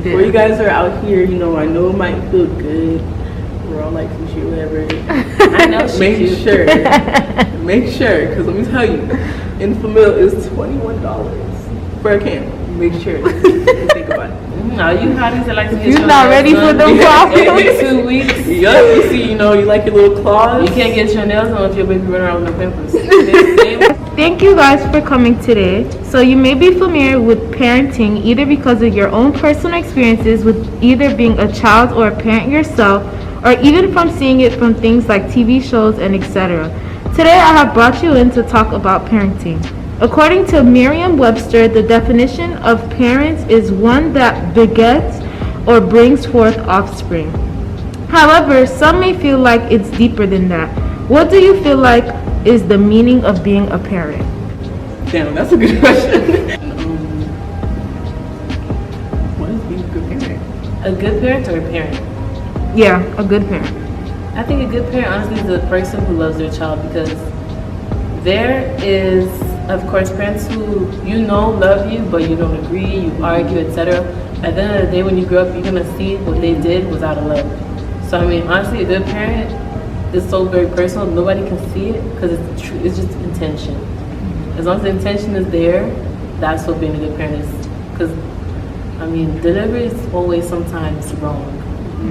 before you guys are out here, you know, I know it might feel good. We're all like sushi or whatever. I know she Make sure, because let me tell you, Infamil is $21 for a can. Make sure you think about it. No, you hotties are like to get You're your not nails ready for done them problems. every 2 weeks. Yup, you see, you know, you like your little claws. You can't get your nails done if your baby run around with no pimples. Thank you guys for coming today. So you may be familiar with parenting either because of your own personal experiences with either being a child or a parent yourself, or even from seeing it from things like TV shows and etc. Today I have brought you in to talk about parenting. According to Merriam-Webster, the definition of parents is one that begets or brings forth offspring. However, some may feel like it's deeper than that. What do you feel like is the meaning of being a parent? Damn, that's a good question. What is being a good parent? A good parent or a parent? Yeah, a good parent. I think a good parent honestly is a person who loves their child, because there is, of course, parents who you know love you but you don't agree, you argue, etc. At the end of the day, when you grow up, you're gonna see what they did was out of love. So I mean, honestly, a good parent is so very personal. Nobody can see it because it's true. It's just intention. As long as the intention is there, that's what being a good parent is. Because I mean, delivery is always sometimes wrong.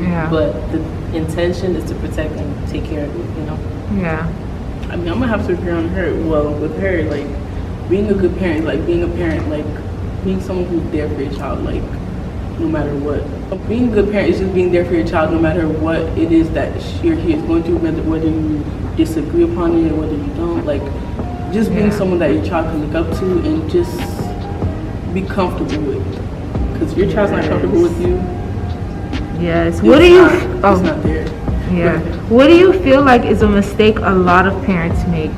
Yeah. But the intention is to protect and take care of you. You know. Yeah. I mean, I'm gonna have to agree on her. Well, with her, like, being a good parent, like, being a parent, like, being someone who's there for your child, like, no matter what. Being a good parent is just being there for your child no matter what it is that she or he is going through, whether you disagree upon it or whether you don't. Like, just being someone that your child can look up to and just be comfortable with. Because if your child's not comfortable with you, Yes. What do you? it's not there. Yeah. What do you feel like is a mistake a lot of parents make?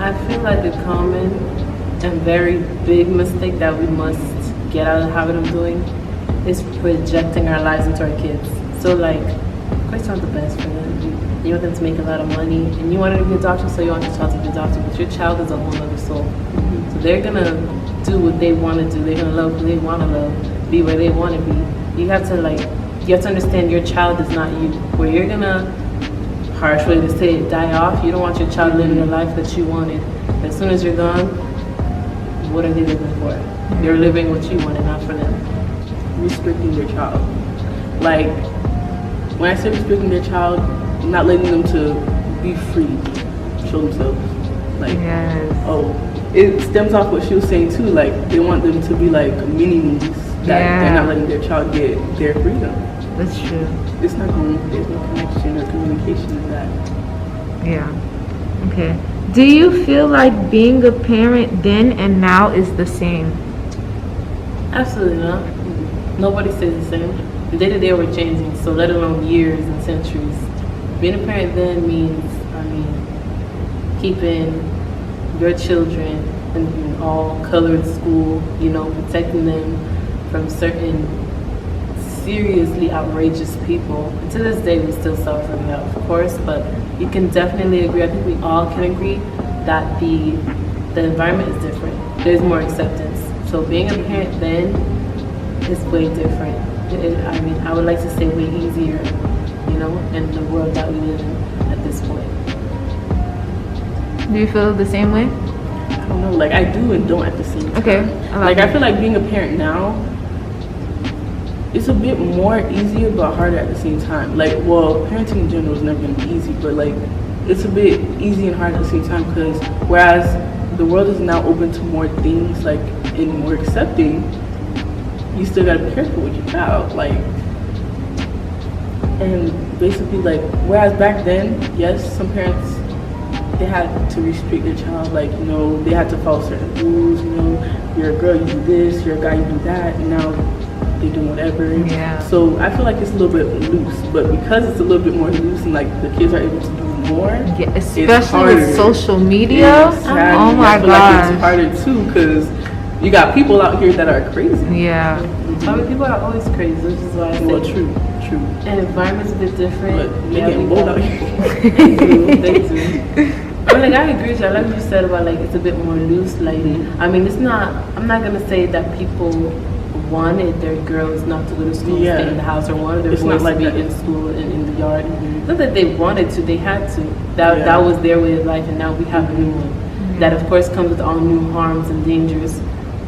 I feel like the common and very big mistake that we must get out of the habit of doing is projecting our lives into our kids. So like, of course you want the best for them. You want them to make a lot of money, and you want them to be a doctor, so you want your child to be a doctor, but your child is a whole other soul. Mm-hmm. So they're gonna do what they want to do. They're gonna love who they want to love, be where they want to be. You have to understand your child is not you. Where you're gonna, harsh way to say it, die off. You don't want your child living the life that you wanted. As soon as you're gone, what are they living for? They're living what you wanted, not for them. Restricting your child. Like, when I say restricting their child, not letting them to be free, show themselves. Like, it stems off what she was saying too. Like, they want them to be like mini-me's. That they're not letting their child get their freedom. That's true. It's not going. There's no connection or communication in that. Yeah. Okay. Do you feel like being a parent then and now is the same? Absolutely not. Nobody stays the same. Day to day we're changing, so let alone years and centuries. Being a parent then means, I mean, keeping your children in all colored school, you know, protecting them from certain seriously outrageous people. And to this day we still suffer from that, of course, but you can definitely agree, I think we all can agree that the environment is different. There's more acceptance. So being a parent then is way different. I mean, I would like to say way easier, you know, in the world that we live in at this point. Do you feel the same way? I don't know, like, I do and don't at the same time. Okay. I feel like being a parent now, it's a bit more easier but harder at the same time. Like, well, parenting in general is never going to be easy, but like, it's a bit easy and hard at the same time, because whereas the world is now open to more things, like, and more accepting, you still got to be careful with your child. Like, and basically, like, whereas back then, yes, some parents, they had to restrict their child, like, you know, they had to follow certain rules, you know, you're a girl, you do this, you're a guy, you do that, and now they do whatever. Yeah. So I feel like it's a little bit loose, but because it's a little bit more loose and like the kids are able to do more, yeah, especially with social media. Exactly. Oh my god, like it's harder too, because you got people out here that are crazy. Yeah. I mean, people are always crazy, which is why I Well, say true. And environment's a bit different. But they get bold out here. They do. I mean, like, I agree with you. I like what you said about, like, it's a bit more loose. Like, I mean, it's not, I'm not going to say that people wanted their girls not to go to school, Yeah. stay in the house, or wanted their It's boys not like to be that. in school and in the yard. Not that they wanted to, they had to. That Yeah. was their way of life, and now we have a new one. That of course comes with all new harms and dangers,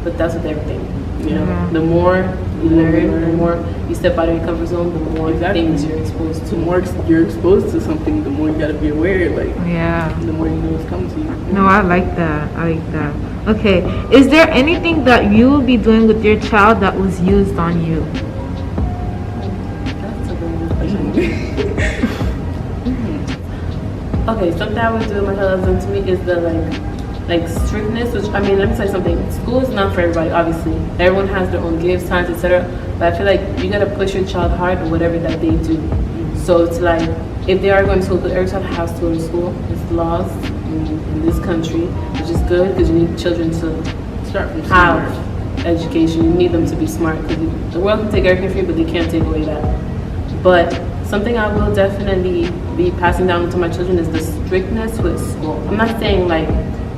but that's with everything. You know, Yeah. the more you The more you learn, the learn. more you step out of your comfort zone, the more Exactly. things you're exposed The to. more you're exposed to something, the more you gotta be aware. Like, Yeah. the more you know it's coming to you. No, I like that. I like that. Okay. Is there anything that you will be doing with your child that was used on you? That's a very good question. Okay, something I would do with my child that's done to me is the like strictness. Which, I mean, let me tell you something. School is not for everybody. Obviously, everyone has their own gifts, talents, etc. But I feel like you gotta push your child hard in whatever that they do. So it's like if they are going to school, because every child has to go to school. It's laws in this country, which is good because you need children to Start from have somewhere. education. You need them to be smart because the world can take everything from you, but they can't take away that. But something I will definitely be passing down to my children is the strictness with school. I'm not saying like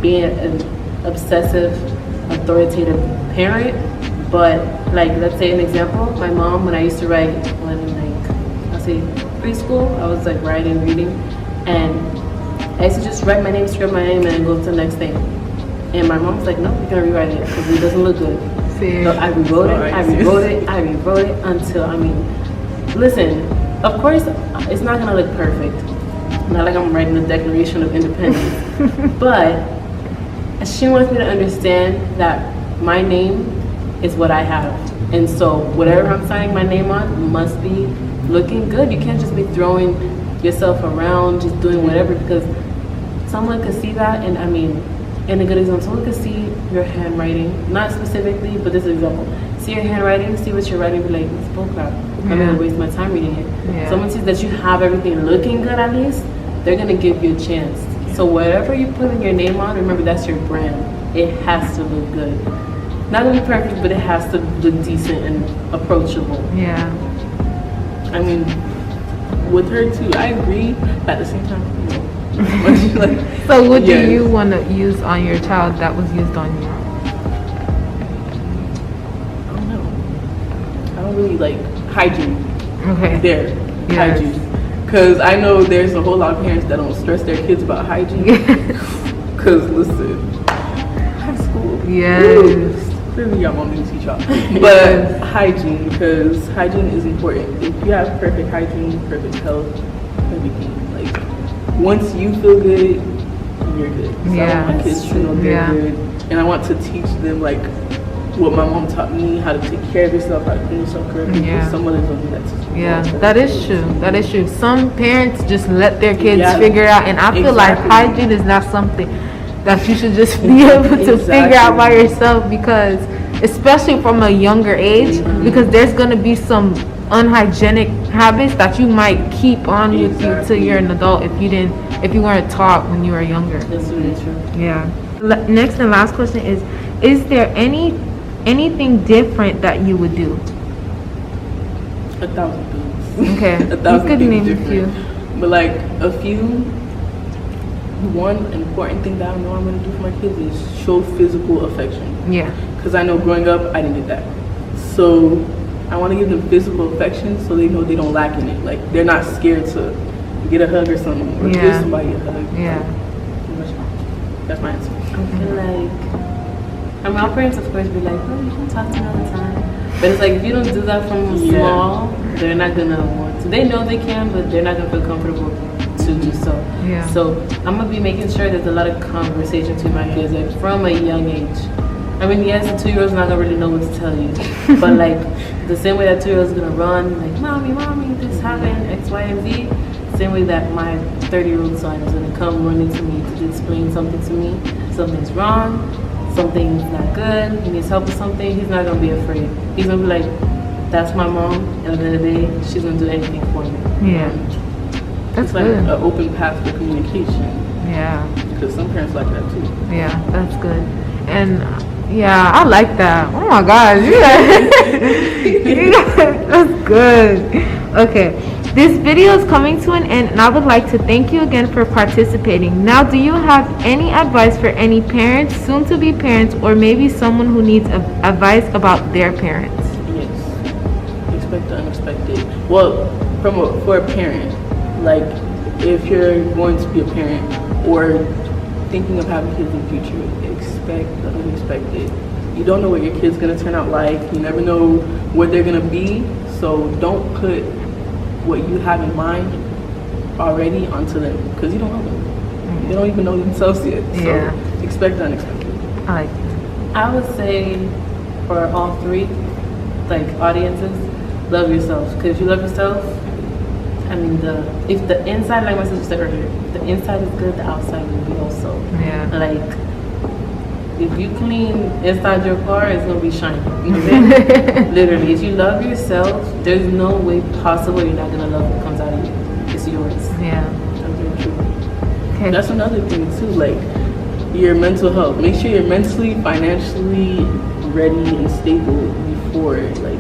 being an obsessive, authoritative parent, but like let's say an example. My mom, when I used to write, when in like I'll say preschool, I was like writing, reading, and I used to just write my name, scribble my name, and then go to the next thing. And my mom was like, "No, you're gonna rewrite it because it doesn't look good." See. So I rewrote it, I rewrote it until, I mean, listen, of course, it's not gonna look perfect. Not like I'm writing the Declaration of Independence. But she wants me to understand that my name is what I have. And so whatever I'm signing my name on must be looking good. You can't just be throwing yourself around, just doing whatever, because someone could see that, and I mean, in a good example, someone could see your handwriting, not specifically, but this example. See your handwriting, see what you're writing, be like, it's bullcrap. I'm Yeah. gonna waste my time reading it. Yeah. Someone sees that you have everything looking good at least, they're gonna give you a chance. So whatever you put in your name on, remember that's your brand. It has to look good. Not gonna be perfect, but it has to look decent and approachable. Yeah. I mean, with her too, I agree. But at the same time, you know, like, So what yes. do you want to use on your child that was used on you? I don't know. I don't really like hygiene. Okay. There, Yes. hygiene. Because I know there's a whole lot of parents that don't stress their kids about hygiene. Because listen, high school. Yes. Clearly, y'all want me to teach y'all. But hygiene, because hygiene is important. If you have perfect hygiene, perfect health, everything. Like, once you feel good, you're good. So Yeah. I want my kids to know they're Yeah. good. And I want to teach them, like, what my mom taught me, how to take care of yourself, how to clean yourself correctly. Yeah. Because some others don't do that to Yeah, us. that is true. That is true. Some parents just let their kids Yeah. figure it out, and I feel like Exactly. hygiene is not something that you should just be able to figure out by yourself, because especially from a younger age, because there's gonna be some unhygienic habits that you might keep on with you till Exactly. you're an adult if you weren't taught when you were younger. That's really true. Yeah. Next and last question is there anything different that you would do? 1,000 things. Okay. A thousand You could things name a different. few. But like a few. One important thing that I know I'm gonna do for my kids is show physical affection. Yeah. Because I know growing up I didn't get that. So I want to give them physical affection so they know they don't lack in it. Like they're not scared to get a hug or something, or give Yeah. somebody a hug. Yeah. That's my answer. I feel like, I mean, our parents of course be like, oh, you can talk to me all the time. But it's like, if you don't do that from Yeah. small, they're not gonna want to. They know they can, but they're not gonna feel comfortable to do so. Yeah. So I'm gonna be making sure there's a lot of conversation between my kids, like from a young age. I mean, yes, the 2-year-old's not gonna really know what to tell you, but like the same way that 2-year-old's gonna run, like, mommy, this happened, X, Y, and Z. Same way that my 30-year-old son is gonna come running to me to explain something to me. Something's wrong, something's not good, he needs help with something. He's not gonna be afraid. He's gonna be like, that's my mom, and at the end of the day, she's gonna do anything for me. Yeah. That's It's like good. an open path for communication. Yeah. Because some parents like that too. Yeah, that's good. And yeah, I like that. Oh my God, you guys, that's good. Okay, this video is coming to an end, and I would like to thank you again for participating. Now, do you have any advice for any parents, soon-to-be parents, or maybe someone who needs advice about their parents? expect the unexpected. Well, for a parent, like if you're going to be a parent or thinking of having kids in the future, expect the unexpected. You don't know what your kid's gonna turn out like. You never know what they're gonna be. So don't put what you have in mind already onto them because you don't know them. They don't even know themselves yet. So expect the unexpected. I like that. I would say for all three, like audiences, love yourself. Because if you love yourself, I mean, if the inside, like my sister said earlier, if the inside is good, the outside will be also. Yeah. Like, if you clean inside your car, it's gonna be shiny. Literally, if you love yourself, there's no way possible you're not gonna love what comes out of you. It's yours. Yeah. That's very true. Okay. That's another thing too, like your mental health. Make sure you're mentally, financially ready and stable before, like,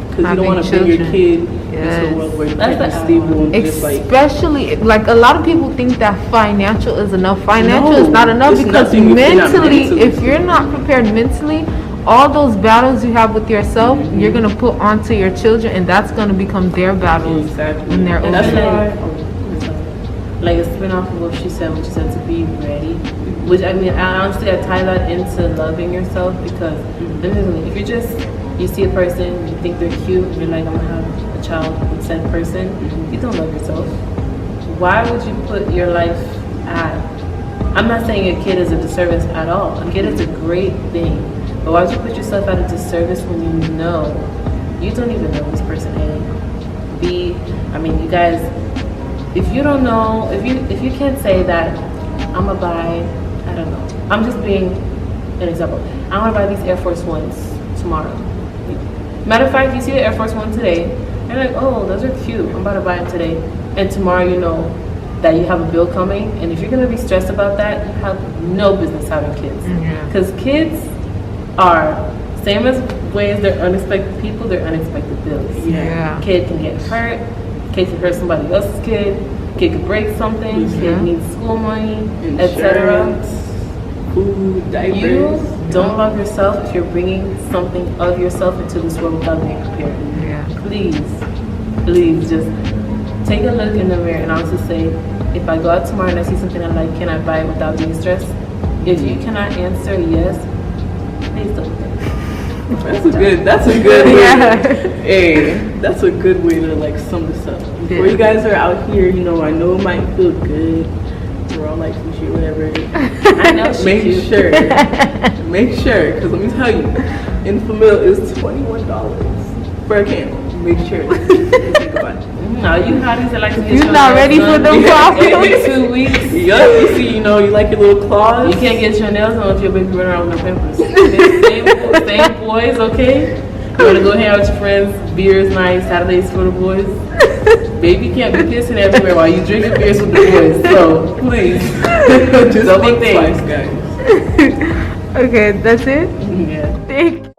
because you don't want to bring your kid into a world where you can't be stable and just like. Especially, like a lot of people think that financial is enough. Financial is not enough it's because nothing if you're not mentally, mentally if you're not prepared mentally, all those battles you have with yourself, you're gonna put onto your children, and that's gonna become their battles when they're And older. that's like a spin off of what she said to be ready. Which I mean, I honestly I tie that into loving yourself because literally, if you see a person, you think they're cute, you're like, I'm gonna have a child with said person, you don't love yourself. Why would you put your life at? I'm not saying a kid is a disservice at all. A kid is a great thing, but why would you put yourself at a disservice when you know you don't even know this person A, B? I mean, you guys. If you don't know, if you can't say that I'm gonna buy, I don't know, I'm just being an example. I'm gonna buy these Air Force Ones tomorrow. Matter of fact, you see the Air Force One today, you're like, oh, those are cute. I'm about to buy them today. And tomorrow you know that you have a bill coming, and if you're gonna be stressed about that, you have no business having kids. Because kids are same as ways they're unexpected people, they're unexpected bills. Kid can get hurt. Kid could hurt somebody else's kid. Kid could break something. Kid needs school money, etc. Food, diapers. You don't love yourself if you're bringing something of yourself into this world without being prepared. Please, just take a look in the mirror and honestly say, if I go out tomorrow and I see something I like, can I buy it without being stressed? If you cannot answer yes, please don't. That's a good hey, that's a good way to like sum this up. Before you guys are out here, I know it might feel good. We're all like sushi or whatever. I know Make sure, because let me tell you, Infamil is $21 for a can. Make sure. Think about it. No, you hotties are like You're not ready for them problems. Every 2 weeks. Yup, you see, you like your little claws. You can't get your nails on if your baby running around with no pimples. Same boys, okay? You wanna go hang out with your friends, beers night, Saturdays for the boys. Baby can't be pissing everywhere while you drinking beers with the boys. So please, just Double think twice, guys. Okay, that's it? Yeah. Thank